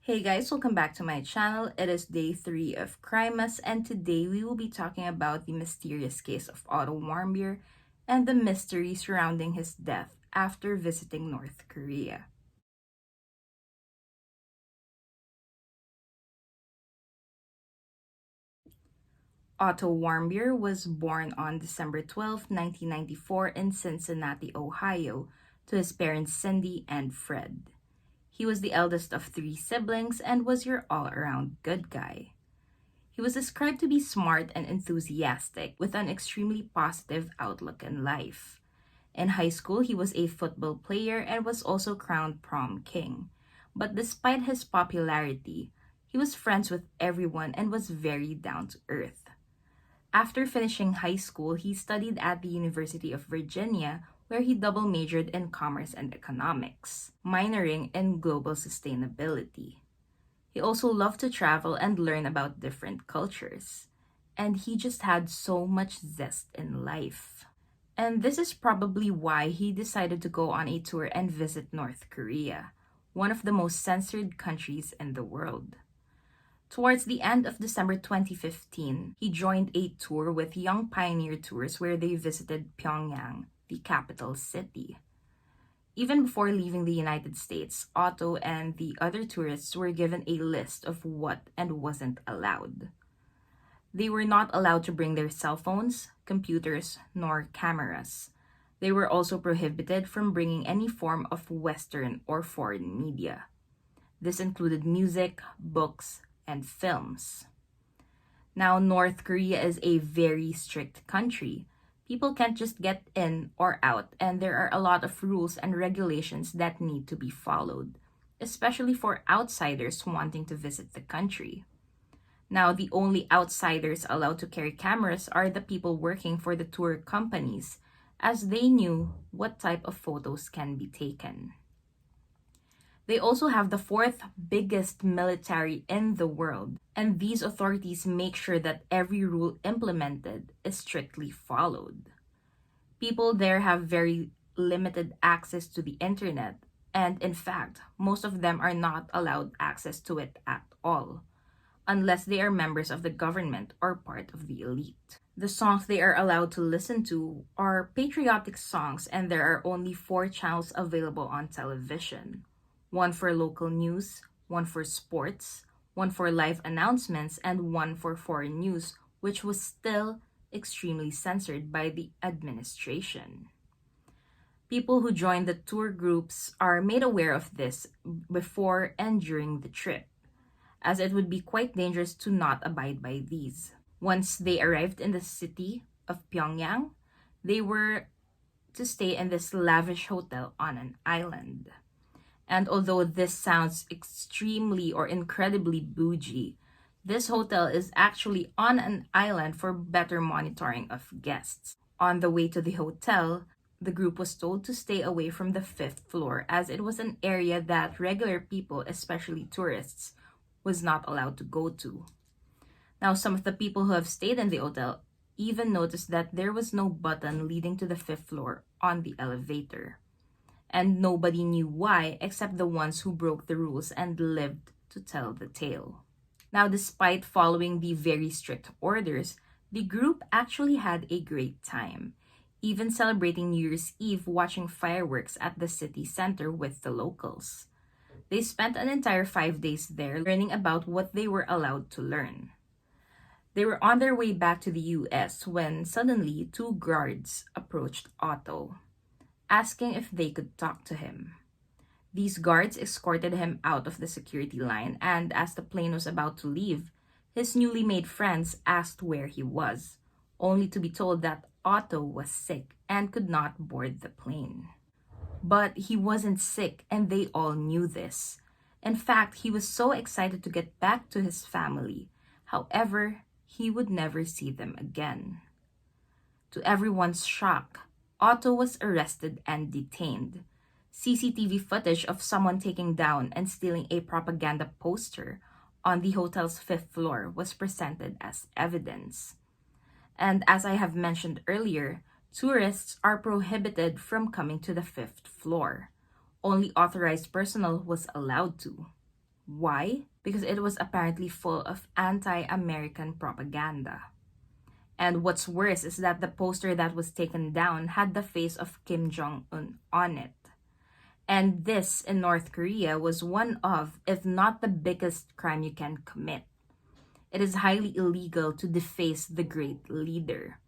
Hey guys, welcome back to my channel. It is day 3 of Crimemas, and today we will be talking about the mysterious case of Otto Warmbier and the mystery surrounding his death after visiting North Korea. Otto Warmbier was born on December 12, 1994 in Cincinnati, Ohio, to his parents Cindy and Fred. He was the eldest of 3 siblings and was your all-around good guy. He was described to be smart and enthusiastic with an extremely positive outlook in life. In high school, he was a football player and was also crowned prom king. But despite his popularity, he was friends with everyone and was very down to earth. After finishing high school, he studied at the University of Virginia, where he double majored in commerce and economics, minoring in global sustainability. He also loved to travel and learn about different cultures. And he just had so much zest in life. And this is probably why he decided to go on a tour and visit North Korea, one of the most censored countries in the world. Towards the end of December 2015, he joined a tour with Young Pioneer Tours where they visited Pyongyang, the capital city. Even before leaving the United States, Otto and the other tourists were given a list of what and wasn't allowed. They were not allowed to bring their cell phones, computers, nor cameras. They were also prohibited from bringing any form of Western or foreign media. This included music, books, and films. Now, North Korea is a very strict country. People can't just get in or out, and there are a lot of rules and regulations that need to be followed, especially for outsiders wanting to visit the country. Now, the only outsiders allowed to carry cameras are the people working for the tour companies, as they knew what type of photos can be taken. They also have the fourth biggest military in the world, and these authorities make sure that every rule implemented is strictly followed. People there have very limited access to the internet, and in fact, most of them are not allowed access to it at all, unless they are members of the government or part of the elite. The songs they are allowed to listen to are patriotic songs, and there are only 4 channels available on television: one for local news, one for sports, one for live announcements, and one for foreign news, which was still extremely censored by the administration. People who join the tour groups are made aware of this before and during the trip, as it would be quite dangerous to not abide by these. Once they arrived in the city of Pyongyang, they were to stay in this lavish hotel on an island. And although this sounds extremely or incredibly bougie, this hotel is actually on an island for better monitoring of guests. On the way to the hotel, the group was told to stay away from the 5th floor, as it was an area that regular people, especially tourists, was not allowed to go to. Now, some of the people who have stayed in the hotel even noticed that there was no button leading to the 5th floor on the elevator. And nobody knew why except the ones who broke the rules and lived to tell the tale. Now, despite following the very strict orders, the group actually had a great time, even celebrating New Year's Eve watching fireworks at the city center with the locals. They spent an entire 5 days there learning about what they were allowed to learn. They were on their way back to the US when suddenly 2 guards approached Otto, asking if they could talk to him. These guards escorted him out of the security line, and as the plane was about to leave, his newly made friends asked where he was, only to be told that Otto was sick and could not board the plane. But he wasn't sick, and they all knew this. In fact, he was so excited to get back to his family. However, he would never see them again. To everyone's shock, Otto was arrested and detained. CCTV footage of someone taking down and stealing a propaganda poster on the hotel's 5th floor was presented as evidence. And as I have mentioned earlier, tourists are prohibited from coming to the 5th floor. Only authorized personnel was allowed to. Why? Because it was apparently full of anti-American propaganda. And what's worse is that the poster that was taken down had the face of Kim Jong-un on it. And this in North Korea was one of, if not the biggest crime you can commit. It is highly illegal to deface the great leader.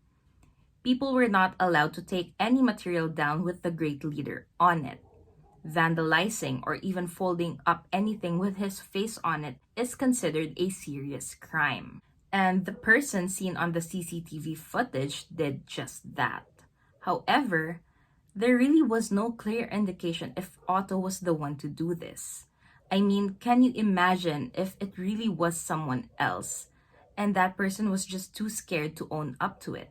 People were not allowed to take any material down with the great leader on it. Vandalizing or even folding up anything with his face on it is considered a serious crime. And the person seen on the CCTV footage did just that. However, there really was no clear indication if Otto was the one to do this. I mean, can you imagine if it really was someone else and that person was just too scared to own up to it?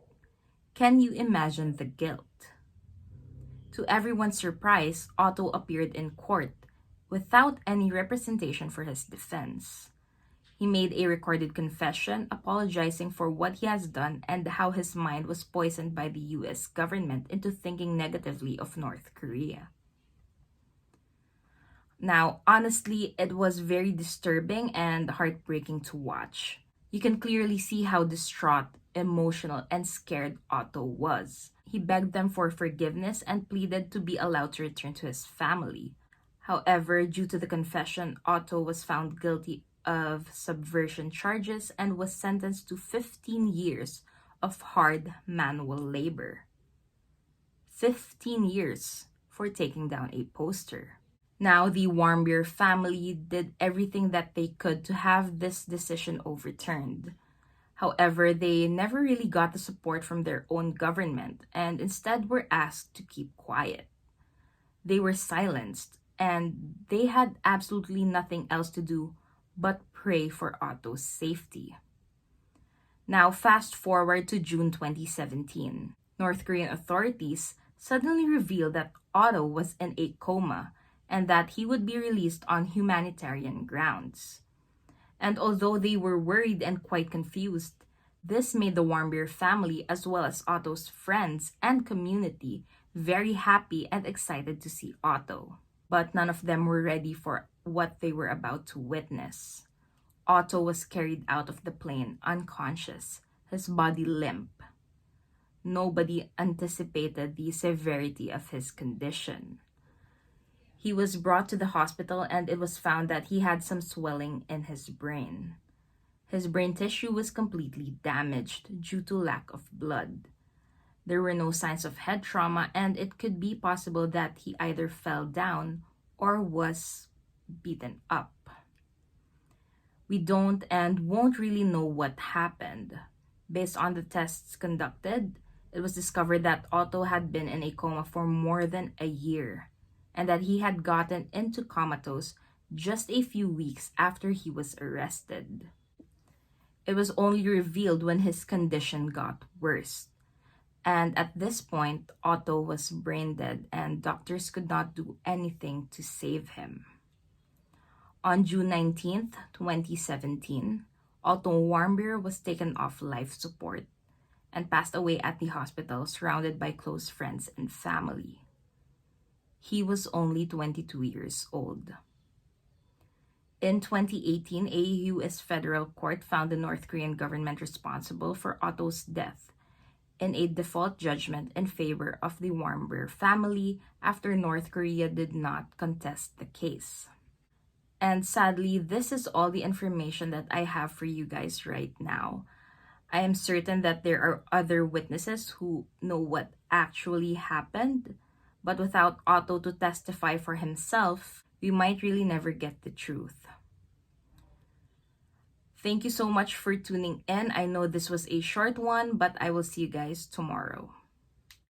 Can you imagine the guilt? To everyone's surprise, Otto appeared in court without any representation for his defense. He made a recorded confession apologizing for what he has done and how his mind was poisoned by the US government into thinking negatively of North Korea. Now, honestly, it was very disturbing and heartbreaking to watch. You can clearly see how distraught, emotional, and scared Otto was. He begged them for forgiveness and pleaded to be allowed to return to his family. However, due to the confession, Otto was found guilty of subversion charges and was sentenced to 15 years of hard manual labor. 15 years for taking down a poster. Now, the Warmbier family did everything that they could to have this decision overturned. However, they never really got the support from their own government and instead were asked to keep quiet. They were silenced and they had absolutely nothing else to do but pray for Otto's safety. Now, fast forward to June 2017. North Korean authorities suddenly revealed that Otto was in a coma and that he would be released on humanitarian grounds. And although they were worried and quite confused, this made the Warmbier family as well as Otto's friends and community very happy and excited to see Otto. But none of them were ready for what they were about to witness. Otto was carried out of the plane unconscious, his body limp. Nobody anticipated the severity of his condition. He was brought to the hospital and it was found that he had some swelling in his brain. His brain tissue was completely damaged due to lack of blood. There were no signs of head trauma and it could be possible that he either fell down or was beaten up. We don't and won't really know what happened. Based on the tests conducted, it was discovered that Otto had been in a coma for more than a year and that he had gotten into comatose just a few weeks after he was arrested. It was only revealed when his condition got worse. And at this point, Otto was brain dead and doctors could not do anything to save him. On June 19th, 2017, Otto Warmbier was taken off life support and passed away at the hospital surrounded by close friends and family. He was only 22 years old. In 2018, a U.S. federal court found the North Korean government responsible for Otto's death in a default judgment in favor of the Warmbier family after North Korea did not contest the case. And sadly, this is all the information that I have for you guys right now. I am certain that there are other witnesses who know what actually happened, but without Otto to testify for himself, we might really never get the truth. Thank you so much for tuning in. I know this was a short one, but I will see you guys tomorrow.